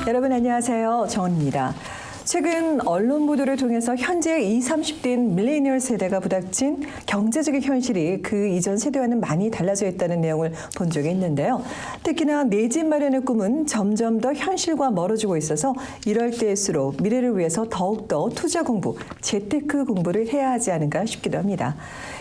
여러분 안녕하세요. 정은입니다. 최근 언론 보도를 통해서 현재 20, 30대인 밀레니얼 세대가 부닥친 경제적인 현실이 그 이전 세대와는 많이 달라져 있다는 내용을 본 적이 있는데요. 특히나 내 집 마련의 꿈은 점점 더 현실과 멀어지고 있어서 이럴 때일수록 미래를 위해서 더욱더 투자 공부, 재테크 공부를 해야 하지 않은가 싶기도 합니다.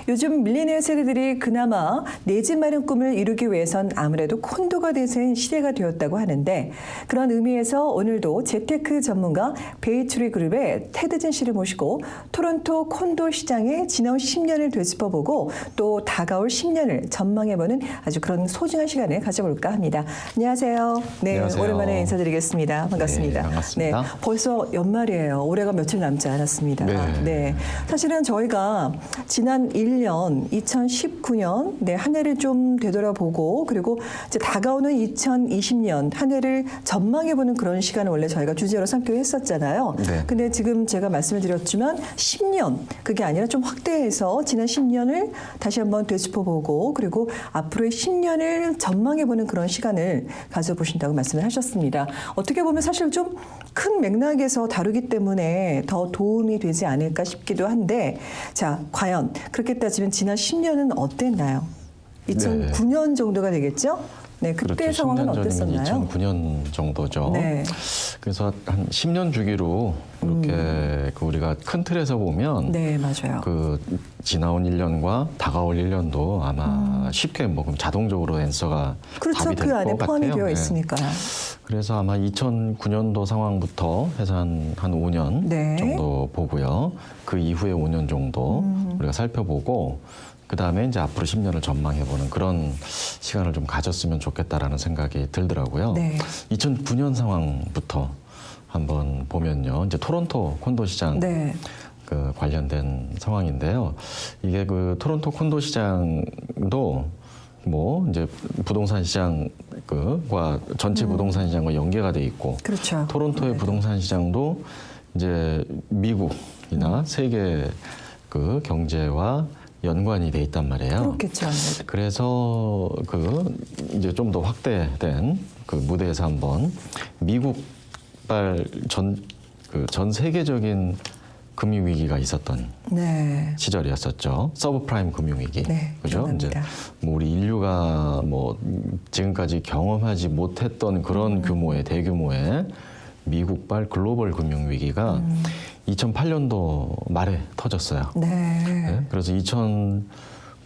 요즘 밀레니얼 세대들이 그나마 내 집 마련 꿈을 이루기 위해선 아무래도 콘도가 대세인 시대가 되었다고 하는데, 그런 의미에서 오늘도 재테크 전문가 베이트리 그룹의 테드진 씨를 모시고 토론토 콘도 시장의 지난 10년을 되짚어보고 또 다가올 10년을 전망해보는 아주 그런 소중한 시간을 가져볼까 합니다. 안녕하세요. 네, 안녕하세요. 오랜만에 인사드리겠습니다. 반갑습니다. 네, 반갑습니다. 네, 벌써 연말이에요. 올해가 며칠 남지 않았습니다. 네. 사실은 저희가 지난 1년 2019년 한 해를 좀 되돌아보고 그리고 이제 다가오는 2020년 한 해를 전망해보는 그런 시간을 원래 저희가 주제로 삼기로 했었잖아요. 네. 근데 지금 제가 말씀을 드렸지만 10년 그게 아니라 좀 확대해서 지난 10년을 다시 한번 되짚어보고 그리고 앞으로의 10년을 전망해보는 그런 시간을 가져보신다고 말씀을 하셨습니다. 어떻게 보면 사실 좀 큰 맥락에서 다루기 때문에 더 도움이 되지 않을까 싶기도 한데, 자, 과연 그렇게 따지면 지난 10년은 어땠나요? 2009년 정도가 되겠죠? 네, 그때 그렇죠. 상황은 10년 전이면 어땠었나요? 2009년 정도죠. 네. 그래서 한 10년 주기로 이렇게 우리가 큰 틀에서 보면 네, 맞아요. 그 지나온 1년과 다가올 1년도 아마 쉽게 뭐 그럼 자동적으로 앤서가 그렇죠. 답이 될 그 안에 것 포함이 같아요. 되어 네. 있으니까요. 그래서 아마 2009년도 상황부터 해서 한 5년 네. 정도 보고요. 그 이후에 5년 정도 우리가 살펴보고 그다음에 이제 앞으로 10년을 전망해보는 그런 시간을 좀 가졌으면 좋겠다라는 생각이 들더라고요. 네. 2009년 상황부터 한번 보면요. 이제 토론토 콘도 시장 네. 그 관련된 상황인데요. 이게 그 토론토 콘도 시장도 뭐 이제 부동산 시장 그과 전체 부동산 시장과 연계가 돼 있고, 그렇죠. 토론토의 네. 부동산 시장도 이제 미국이나 세계 그 경제와 연관이 돼 있단 말이에요. 그렇겠죠. 아무래도. 그래서 그 이제 좀 더 확대된 그 무대에서 한번 미국발 전 세계적인 금융 위기가 있었던 네. 시절이었었죠. 서브프라임 금융 위기. 네, 그죠? 이제 기억납니다. 뭐 우리 인류가 뭐 지금까지 경험하지 못했던 그런 규모의 대규모의 미국발 글로벌 금융 위기가 2008년도 말에 터졌어요. 네. 네? 그래서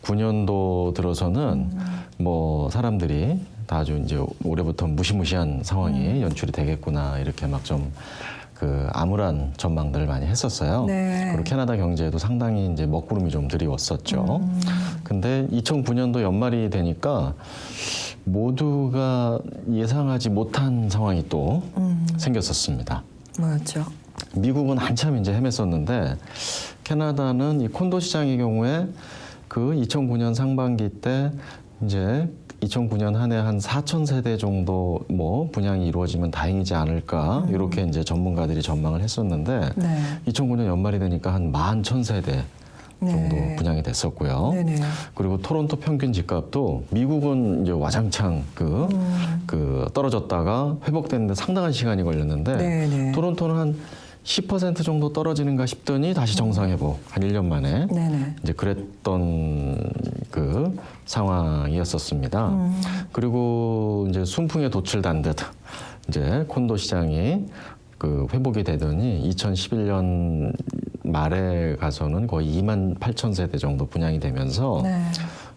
2009년도 들어서는 뭐 사람들이 다 아주 이제 올해부터 무시무시한 상황이 연출이 되겠구나 이렇게 막 좀 그 암울한 전망들을 많이 했었어요. 네. 그리고 캐나다 경제에도 상당히 이제 먹구름이 좀 드리웠었죠. 근데 2009년도 연말이 되니까 모두가 예상하지 못한 상황이 또 생겼었습니다. 뭐였죠? 미국은 한참 이제 헤맸었는데 캐나다는 이 콘도 시장의 경우에 그 2009년 상반기 때 이제 2009년 한 해 한 4,000세대 정도 뭐 분양이 이루어지면 다행이지 않을까 이렇게 이제 전문가들이 전망을 했었는데 네. 2009년 연말이 되니까 한 11,000세대 정도 네. 분양이 됐었고요. 네네. 그리고 토론토 평균 집값도 미국은 이제 와장창 그 떨어졌다가 회복되는데 상당한 시간이 걸렸는데 네네. 토론토는 한 10% 정도 떨어지는가 싶더니 다시 정상회복 한 1년 만에 네네. 이제 그랬던 그 상황이었었습니다. 그리고 이제 순풍에 돛을 단 듯 이제 콘도 시장이 그 회복이 되더니 2011년 말에 가서는 거의 28,000세대 정도 분양이 되면서 네.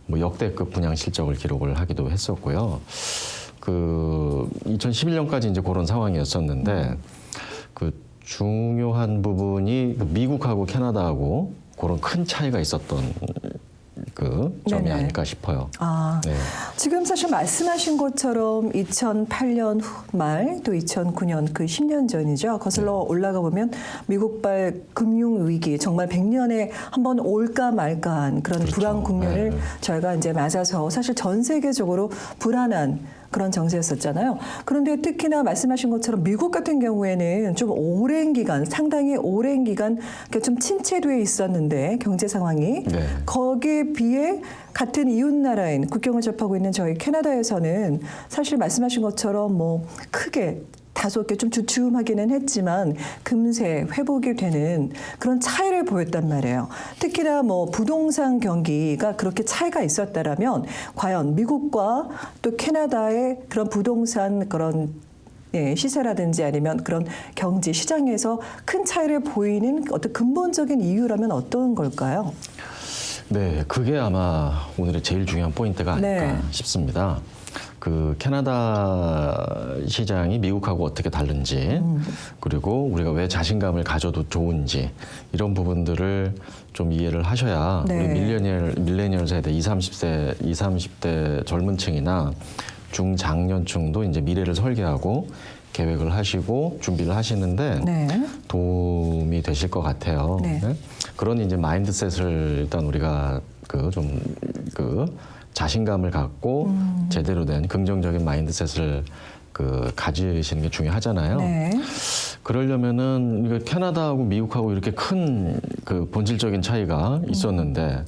뭐 역대급 분양 실적을 기록을 하기도 했었고요. 그 2011년까지 이제 그런 상황이었었는데 그 중요한 부분이 미국하고 캐나다하고 그런 큰 차이가 있었던 그 점이 네네. 아닐까 싶어요. 아, 네. 지금 사실 말씀하신 것처럼 2008년 말 또 2009년 그 10년 전이죠. 거슬러 올라가 보면 미국발 금융 위기 정말 100년에 한번 올까 말까한 그런 그렇죠. 불안 국면을 네. 저희가 이제 맞아서 사실 전 세계적으로 불안한 그런 정세였었잖아요. 그런데 특히나 말씀하신 것처럼 미국 같은 경우에는 좀 오랜 기간, 상당히 오랜 기간 좀 침체돼 있었는데 경제 상황이 네. 거기에 비해 같은 이웃 나라인 국경을 접하고 있는 저희 캐나다에서는 사실 말씀하신 것처럼 뭐 크게 다소 이렇게 좀 주춤하기는 했지만 금세 회복이 되는 그런 차이를 보였단 말이에요. 특히나 뭐 부동산 경기가 그렇게 차이가 있었다라면 과연 미국과 또 캐나다의 그런 부동산 그런 시세라든지 아니면 그런 경제 시장에서 큰 차이를 보이는 어떤 근본적인 이유라면 어떤 걸까요? 네, 그게 아마 오늘의 제일 중요한 포인트가 아닐까 네. 싶습니다. 그 캐나다 시장이 미국하고 어떻게 다른지, 그리고 우리가 왜 자신감을 가져도 좋은지 이런 부분들을 좀 이해를 하셔야 네. 우리 밀레니얼 세대 20, 30대 젊은 층이나 중장년층도 이제 미래를 설계하고 계획을 하시고 준비를 하시는데 네. 도움이 되실 것 같아요. 네. 네? 그런 이제 마인드셋을 일단 우리가 자신감을 갖고 제대로 된 긍정적인 마인드셋을 가지시는 게 중요하잖아요. 네. 그러려면은 이거 캐나다하고 미국하고 이렇게 큰 본질적인 차이가 있었는데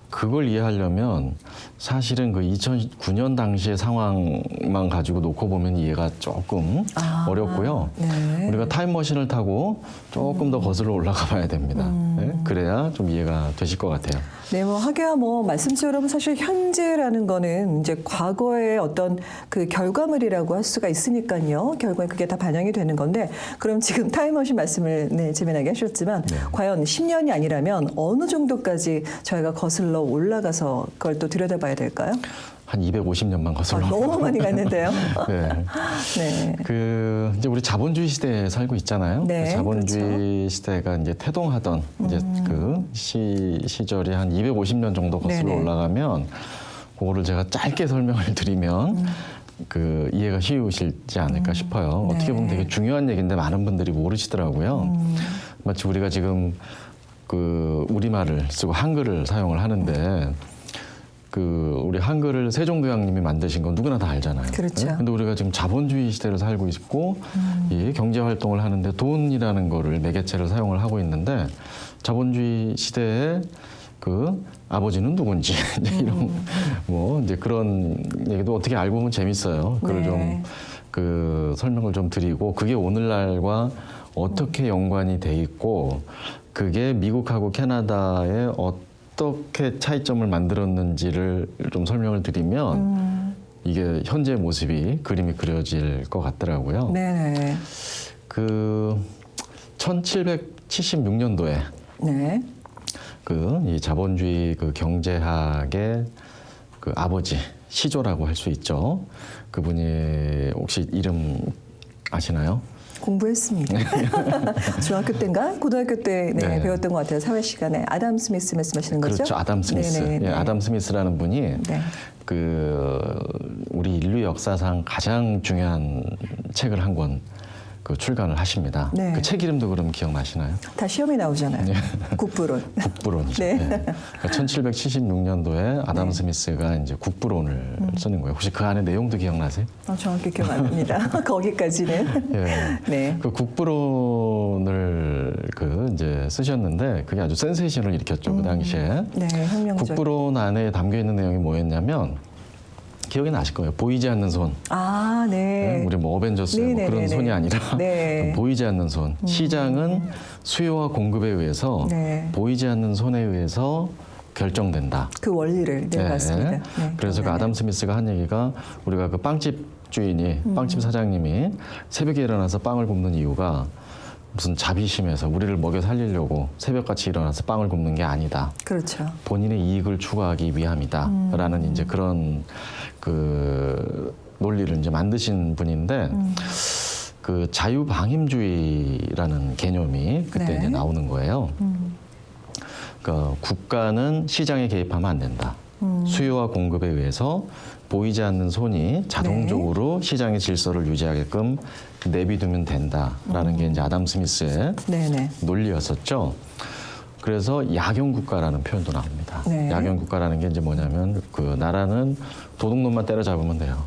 그걸 이해하려면 사실은 그 2009년 당시의 상황만 가지고 놓고 보면 이해가 조금 어렵고요. 네. 우리가 타임머신을 타고 조금 더 거슬러 올라가 봐야 됩니다. 네? 그래야 좀 이해가 되실 것 같아요. 네, 뭐 하기야 뭐 말씀처럼 사실 현재라는 거는 이제 과거의 어떤 그 결과물이라고 할 수가 있으니까요. 결국에 그게 다 반영이 되는 건데 그럼 지금 타임머신 말씀을 재미나게 하셨지만 과연 10년이 아니라면 어느 정도까지 저희가 거슬러 올라가서 그걸 또 들여다봐야 될까요? 한 250년만 거슬러 너무 많이 갔는데요. 네. 네. 이제 우리 자본주의 시대에 살고 있잖아요. 네, 자본주의 그렇죠. 시대가 이제 태동하던 이제 그 시절이 한 250년 정도 거슬러 네네. 올라가면 그거를 제가 짧게 설명을 드리면 이해가 쉬우실지 않을까 싶어요. 네. 어떻게 보면 되게 중요한 얘기인데 많은 분들이 모르시더라고요. 마치 우리가 지금 우리말을 쓰고 한글을 사용을 하는데 우리 한글을 세종대왕님이 만드신 건 누구나 다 알잖아요. 그렇죠. 네? 근데 우리가 지금 자본주의 시대를 살고 있고 이 경제 활동을 하는데 돈이라는 거를 매개체를 사용을 하고 있는데 자본주의 시대에 아버지는 누군지 이제 이런 이제 그런 얘기도 어떻게 알고 보면 재밌어요. 그걸 네. 좀 설명을 좀 드리고 그게 오늘날과 어떻게 연관이 돼 있고 그게 미국하고 캐나다에 어떻게 차이점을 만들었는지를 좀 설명을 드리면 이게 현재 모습이 그림이 그려질 것 같더라고요. 네네. 1776년도에 네. 이 자본주의 경제학의 아버지 시조라고 할 수 있죠. 그분이 혹시 이름 아시나요? 공부했습니다. 중학교 때인가 고등학교 때 네. 배웠던 것 같아요. 사회 시간에 아담 스미스 말씀하시는 거죠? 그렇죠. 아담 스미스. 네네, 네. 예, 아담 스미스라는 분이 네. 우리 인류 역사상 가장 중요한 책을 한 권 출간을 하십니다. 네. 그 책 이름도 그럼 기억나시나요? 다 시험에 나오잖아요. 국부론. 국부론이죠. 네. 그러니까 1776년도에 아담 스미스가 이제 국부론을 쓰는 거예요. 혹시 그 안에 내용도 기억나세요? 정확히 기억 안 납니다. 거기까지는. 예. 네. 그 국부론을 이제 쓰셨는데 그게 아주 센세이션을 일으켰죠. 그 당시에. 네, 혁명적. 국부론 안에 담겨 있는 내용이 뭐였냐면 기억이 나실 거예요. 보이지 않는 손. 아, 네. 우리 어벤져스 그런 손이 아니라 네. 보이지 않는 손. 시장은 수요와 공급에 의해서 네. 보이지 않는 손에 의해서 결정된다. 그 원리를 맞습니다. 네, 그래서 그 아담 스미스가 한 얘기가 우리가 빵집 주인이 빵집 사장님이 새벽에 일어나서 빵을 굽는 이유가 무슨 자비심에서 우리를 먹여 살리려고 새벽같이 일어나서 빵을 굽는 게 아니다. 그렇죠. 본인의 이익을 추구하기 위함이다라는 이제 그런 논리를 이제 만드신 분인데 자유방임주의라는 개념이 그때 네. 이제 나오는 거예요. 그러니까 국가는 시장에 개입하면 안 된다. 수요와 공급에 의해서 보이지 않는 손이 자동적으로 시장의 질서를 유지하게끔 내비두면 된다라는 게 이제 아담 스미스의 네네. 논리였었죠. 그래서 야경국가라는 표현도 나옵니다. 네. 야경국가라는 게 이제 뭐냐면 나라는 도둑놈만 때려잡으면 돼요.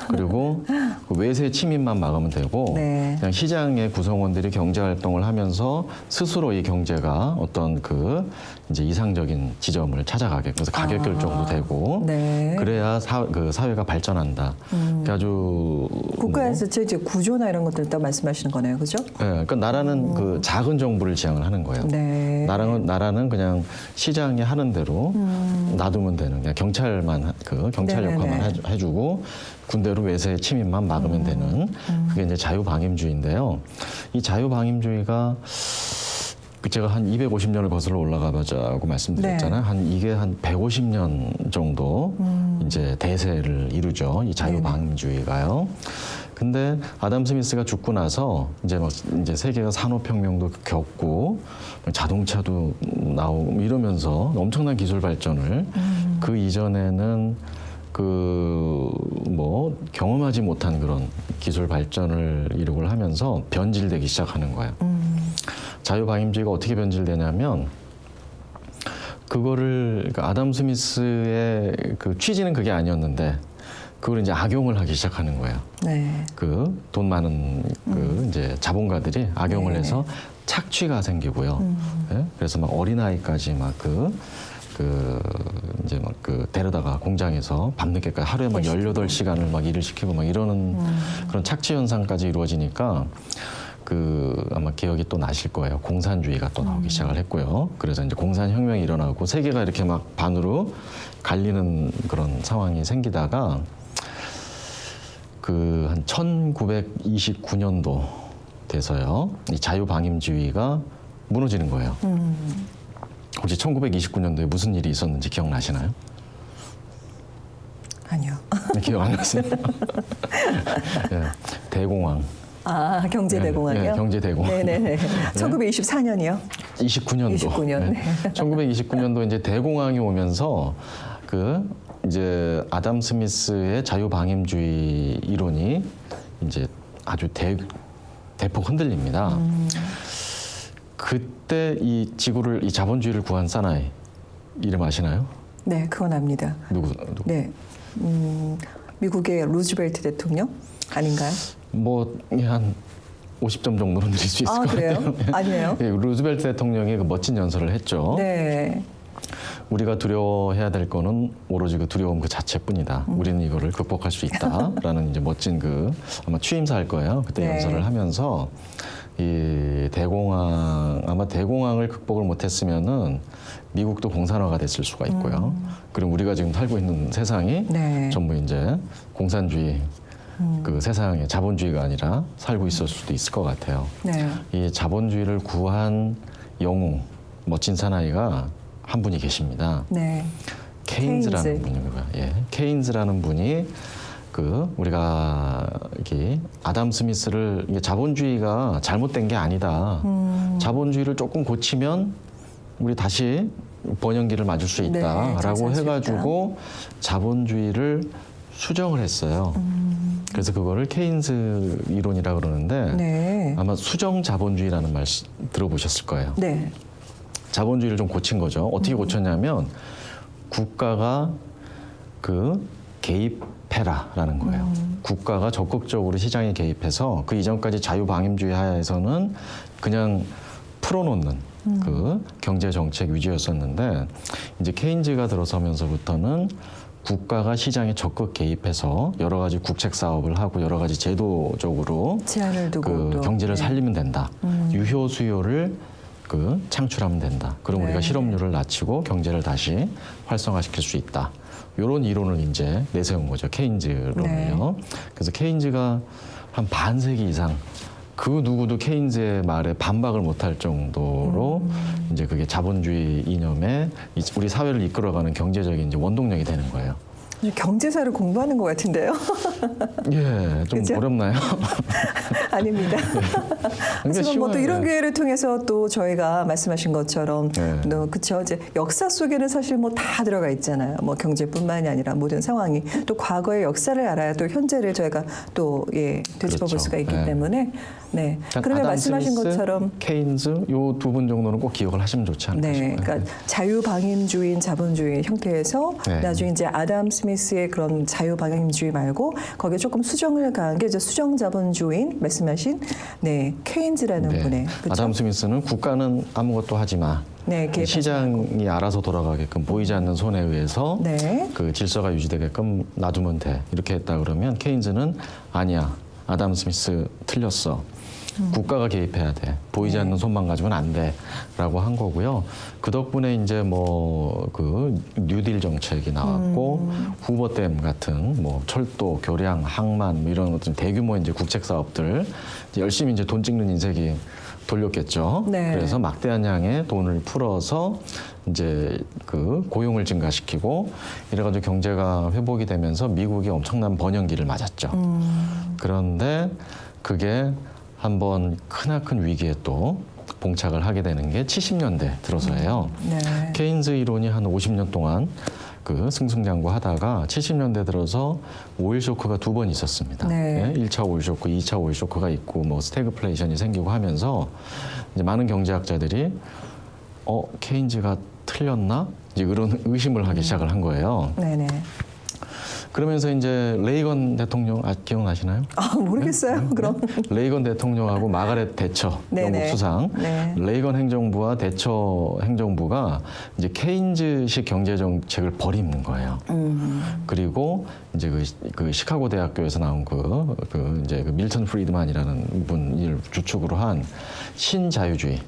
그리고 그 외세 침입만 막으면 되고 네. 그냥 시장의 구성원들이 경제 활동을 하면서 스스로 이 경제가 어떤 그 이제 이상적인 지점을 찾아가게 그래서 가격 결정도 되고 네. 그래야 그 사회가 발전한다. 아주 국가에서 이제 구조나 이런 것들 다 말씀하시는 거네요, 그죠? 네, 그러니까 나라는 그 작은 정부를 지향을 하는 거예요. 네. 나라는 그냥 시장이 하는 대로 놔두면 되는 그냥 경찰만 경찰 네네네. 역할만 해주고 군대로 외세 침입만 막으면 되는 그게 이제 자유방임주의인데요. 이 자유방임주의가 제가 한 250년을 거슬러 올라가보자고 말씀드렸잖아요. 네. 이게 한 150년 정도 이제 대세를 이루죠. 이 자유방임주의가요. 근데 아담 스미스가 죽고 나서 이제 세계가 산업혁명도 겪고 자동차도 나오고 이러면서 엄청난 기술 발전을 그 이전에는 경험하지 못한 그런 기술 발전을 이루고 하면서 변질되기 시작하는 거예요. 자유방임주의가 어떻게 변질되냐면 그러니까 아담 스미스의 그 취지는 그게 아니었는데 그걸 이제 악용을 하기 시작하는 거예요. 네. 그 돈 많은 이제 자본가들이 악용을 네네. 해서 착취가 생기고요. 예? 그래서 막 어린아이까지 데려다가 공장에서 밤늦게까지 하루에 막 18시간을 막 일을 시키고 막 이러는 그런 착취 현상까지 이루어지니까 아마 기억이 또 나실 거예요. 공산주의가 또 나오기 시작을 했고요. 그래서 이제 공산혁명이 일어나고 세계가 이렇게 막 반으로 갈리는 그런 상황이 생기다가 한 1929년도 돼서요. 이 자유방임주의가 무너지는 거예요. 혹시 1929년도에 무슨 일이 있었는지 기억나시나요? 아니요. 기억 안 나세요? 네, 대공황. 아, 경제대공황이요? 네, 경제대공황. 네네네. 1924년이요? 29년도. 29년. 네. 1929년도 이제 대공황이 오면서 이제 아담 스미스의 자유방임주의 이론이 이제 아주 대폭 흔들립니다. 그때 이 자본주의를 구한 사나이 이름 아시나요? 네, 그건 압니다. 누구? 네. 미국의 루즈벨트 대통령 아닌가요? 한 50점 정도는 드릴 수 있을 것 그래요? 같아요. 아니에요? 네, 루즈벨트 대통령이 그 멋진 연설을 했죠. 네. 우리가 두려워해야 될 거는 오로지 그 두려움 그 자체뿐이다. 우리는 이거를 극복할 수 있다라는 이제 멋진 아마 취임사일 거예요. 그때 네. 연설을 하면서 이 대공황을 극복을 못했으면은 미국도 공산화가 됐을 수가 있고요. 그리고 우리가 지금 살고 있는 세상이 네. 전부 이제 공산주의 그 세상에 자본주의가 아니라 살고 있을 수도 있을 것 같아요. 네. 이 자본주의를 구한 영웅, 멋진 사나이가 한 분이 계십니다. 네. 케인즈라는 분이고요. 예, 케인즈라는 분이 우리가 아담 스미스를 자본주의가 잘못된 게 아니다. 자본주의를 조금 고치면 우리 다시 번영기를 맞을 수 있다라고 네, 해가지고 자본주의를 수정을 했어요. 그래서 그거를 케인즈 이론이라고 그러는데 네. 아마 수정 자본주의라는 말 들어보셨을 거예요. 네. 자본주의를 좀 고친 거죠. 어떻게 고쳤냐면 국가가 개입해라라는 거예요. 국가가 적극적으로 시장에 개입해서 그 이전까지 자유방임주의 하에서는 그냥 풀어놓는 경제 정책 위주였었는데 이제 케인즈가 들어서면서부터는 국가가 시장에 적극 개입해서 여러 가지 국책 사업을 하고 여러 가지 제도적으로 제한을 두고 또. 경제를 네. 살리면 된다. 유효 수요를 창출하면 된다. 그럼 네. 우리가 실업률을 낮추고 경제를 다시 활성화시킬 수 있다. 이런 이론을 이제 내세운 거죠. 케인즈론을요. 네. 그래서 케인즈가 한 반세기 이상 그 누구도 케인즈의 말에 반박을 못할 정도로 이제 그게 자본주의 이념에 우리 사회를 이끌어가는 경제적인 이제 원동력이 되는 거예요. 경제사를 공부하는 것 같은데요? 예, 좀 그죠? 어렵나요? 아닙니다. 하지만 뭐 또 이런 기회를 통해서 또 저희가 말씀하신 것처럼 네. 그쵸 이제 역사 속에는 사실 뭐 다 들어가 있잖아요. 뭐 경제뿐만이 아니라 모든 상황이 또 과거의 역사를 알아야 또 현재를 저희가 또 되짚어 볼 그렇죠. 수가 있기 네. 때문에 네. 그러면 아담 말씀하신 스미스, 것처럼 케인즈 요 두 분 정도는 꼭 기억을 하시면 좋지 않을까 네, 싶어요. 그러니까 자유방임주의인 자본주의 형태에서 네. 나중에 이제 아담 스미스 스미스의 그런 자유방향주의 말고 거기에 조금 수정을 가한 게 이제 수정자본주의인 말씀하신 네 케인즈라는 네. 분의 그렇죠? 아담 스미스는 국가는 아무것도 하지 마. 네, 개입하지 시장이 알아서 돌아가게끔 보이지 않는 손에 의해서 네. 그 질서가 유지되게끔 놔두면 돼. 이렇게 했다 그러면 케인즈는 아니야. 아담 스미스 틀렸어. 국가가 개입해야 돼. 보이지 않는 손만 가지고는 안 돼. 라고 한 거고요. 그 덕분에 이제 뭐 그 뉴딜 정책이 나왔고 후버댐 같은 뭐 철도, 교량, 항만 뭐 이런 어떤 대규모 이제 국책 사업들 이제 열심히 이제 돈 찍는 인색이 돌렸겠죠. 네. 그래서 막대한 양의 돈을 풀어서 이제 그 고용을 증가시키고 이래가지고 경제가 회복이 되면서 미국이 엄청난 번영기를 맞았죠. 그런데 그게 한번 크나큰 위기에 또 봉착을 하게 되는 게 70년대 들어서예요. 네. 케인즈 이론이 한 50년 동안 그 승승장구하다가 70년대 들어서 오일 쇼크가 2번 있었습니다. 네. 1차 오일 쇼크, 2차 오일 쇼크가 있고 뭐 스태그플레이션이 생기고 하면서 이제 많은 경제학자들이 케인즈가 틀렸나? 이제 그런 의심을 하기 시작을 한 거예요. 네네. 그러면서 이제 레이건 대통령 기억나시나요? 아 모르겠어요. 그럼. 레이건 대통령하고 마가렛 대처 네네. 영국 수상, 네. 레이건 행정부와 대처 행정부가 이제 케인즈식 경제 정책을 버리는 거예요. 그리고 이제 그 시카고 대학교에서 나온 이제 그 밀턴 프리드만이라는 분을 주축으로 한 신자유주의.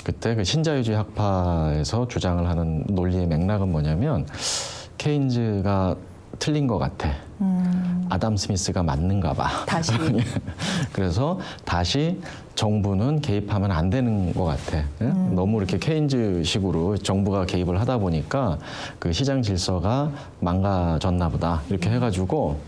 그때 그 신자유주의 학파에서 주장을 하는 논리의 맥락은 뭐냐면 케인즈가 틀린 것 같아. 아담 스미스가 맞는가 봐. 다시. 그래서 다시 정부는 개입하면 안 되는 것 같아. 예? 너무 이렇게 케인즈식으로 정부가 개입을 하다 보니까 그 시장 질서가 망가졌나 보다. 이렇게 해가지고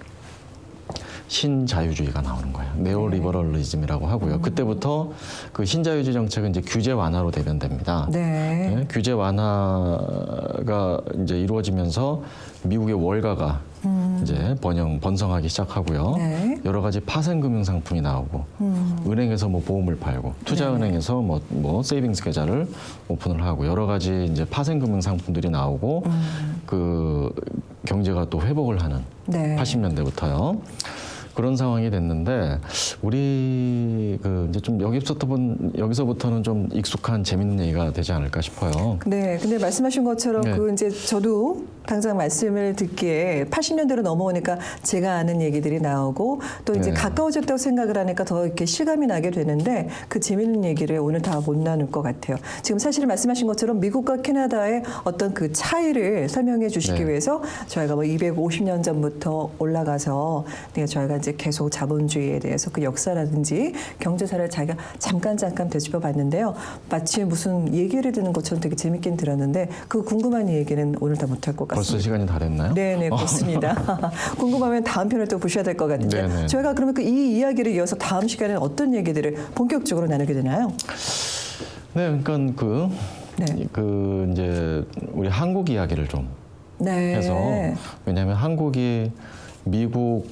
신자유주의가 나오는 거예요. 네오리버럴리즘이라고 하고요. 그때부터 그 신자유주의 정책은 이제 규제 완화로 대변됩니다. 네. 네, 규제 완화가 이제 이루어지면서 미국의 월가가 이제 번성하기 시작하고요. 네. 여러 가지 파생 금융 상품이 나오고 은행에서 뭐 보험을 팔고 투자은행에서 뭐 세이빙스 계좌를 오픈을 하고 여러 가지 이제 파생 금융 상품들이 나오고 그 경제가 또 회복을 하는 네. 80년대부터요. 그런 상황이 됐는데 우리 그 이제 좀 여기서부터는 좀 익숙한 재밌는 얘기가 되지 않을까 싶어요. 네, 근데 말씀하신 것처럼 네. 그 이제 저도 당장 말씀을 듣기에 80년대로 넘어오니까 제가 아는 얘기들이 나오고 또 이제 네. 가까워졌다고 생각을 하니까 더 이렇게 실감이 나게 되는데 그 재밌는 얘기를 오늘 다 못 나눌 것 같아요. 지금 사실 말씀하신 것처럼 미국과 캐나다의 어떤 그 차이를 설명해 주시기 네. 위해서 저희가 뭐 250년 전부터 올라가서 저희가 이제 계속 자본주의에 대해서 그 역사라든지 경제사를 자기가 잠깐 되짚어 봤는데요. 마치 무슨 얘기를 듣는 것처럼 되게 재밌긴 들었는데 그 궁금한 얘기는 오늘 다 못할 것 같습니다. 벌써 시간이 다 됐나요? 네네 그렇습니다. 궁금하면 다음 편을 또 보셔야 될 것 같은데 네네. 저희가 그러면 이 이야기를 이어서 다음 시간에는 어떤 얘기들을 본격적으로 나누게 되나요? 네, 그러니까 그 이제 우리 한국 이야기를 좀 네. 해서 왜냐하면 한국이 미국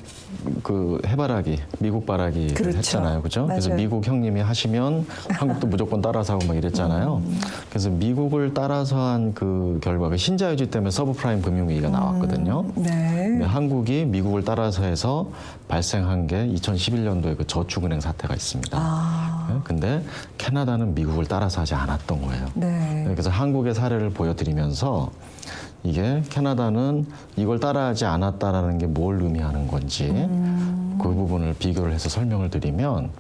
그 해바라기, 미국 바라기를 그렇죠. 했잖아요, 그렇죠? 그래서 맞아요. 미국 형님이 하시면 한국도 무조건 따라서 하고 막 이랬잖아요. 그래서 미국을 따라서 한 그 결과가 신자유주의 때문에 서브프라임 금융위기가 나왔거든요. 네. 근데 한국이 미국을 따라서 해서 발생한 게 2011년도에 그 저축은행 사태가 있습니다. 아. 근데 캐나다는 미국을 따라서 하지 않았던 거예요. 네. 그래서 한국의 사례를 보여드리면서 이게 캐나다는 이걸 따라하지 않았다라는 게 뭘 의미하는 건지 그 부분을 비교를 해서 설명을 드리면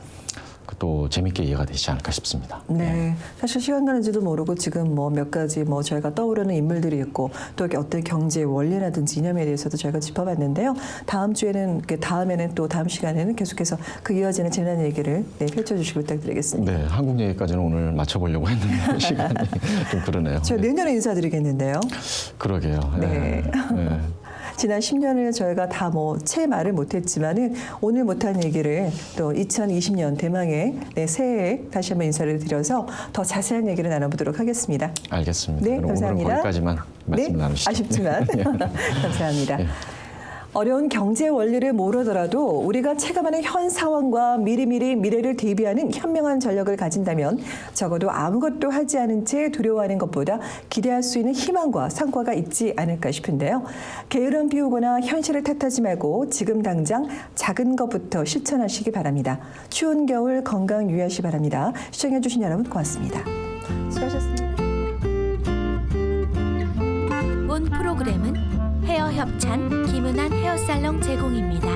또 재밌게 이해가 되지 않을까 싶습니다. 네, 사실 시간 가는지도 모르고 지금 뭐 몇 가지 뭐 저희가 떠오르는 인물들이 있고 또 어떤 경제 원리라든지 이념에 대해서도 저희가 짚어봤는데요. 다음에는 또 다음 시간에는 계속해서 그 이어지는 재미난 얘기를 펼쳐주시기 부탁드리겠습니다. 네, 한국 얘기까지는 오늘 맞춰보려고 했는데 시간이 좀 그러네요. 저 내년에 인사드리겠는데요. 그러게요. 네. 네. 지난 10년을 저희가 다 뭐 채 말을 못했지만은 오늘 못한 얘기를 또 2020년 대망의 새해에 다시 한번 인사를 드려서 더 자세한 얘기를 나눠보도록 하겠습니다. 알겠습니다. 네, 그럼 감사합니다. 오늘은 거기까지만 말씀 네, 나누시죠. 아쉽지만 감사합니다. 네. 어려운 경제 원리를 모르더라도 우리가 체감하는 현 상황과 미리미리 미래를 대비하는 현명한 전략을 가진다면 적어도 아무것도 하지 않은 채 두려워하는 것보다 기대할 수 있는 희망과 성과가 있지 않을까 싶은데요. 게으름 피우거나 현실을 탓하지 말고 지금 당장 작은 것부터 실천하시기 바랍니다. 추운 겨울 건강 유의하시기 바랍니다. 시청해주신 여러분 고맙습니다. 수고하셨습니다. 본 프로그램은 헤어 협찬 김은한 헤어살롱 제공입니다.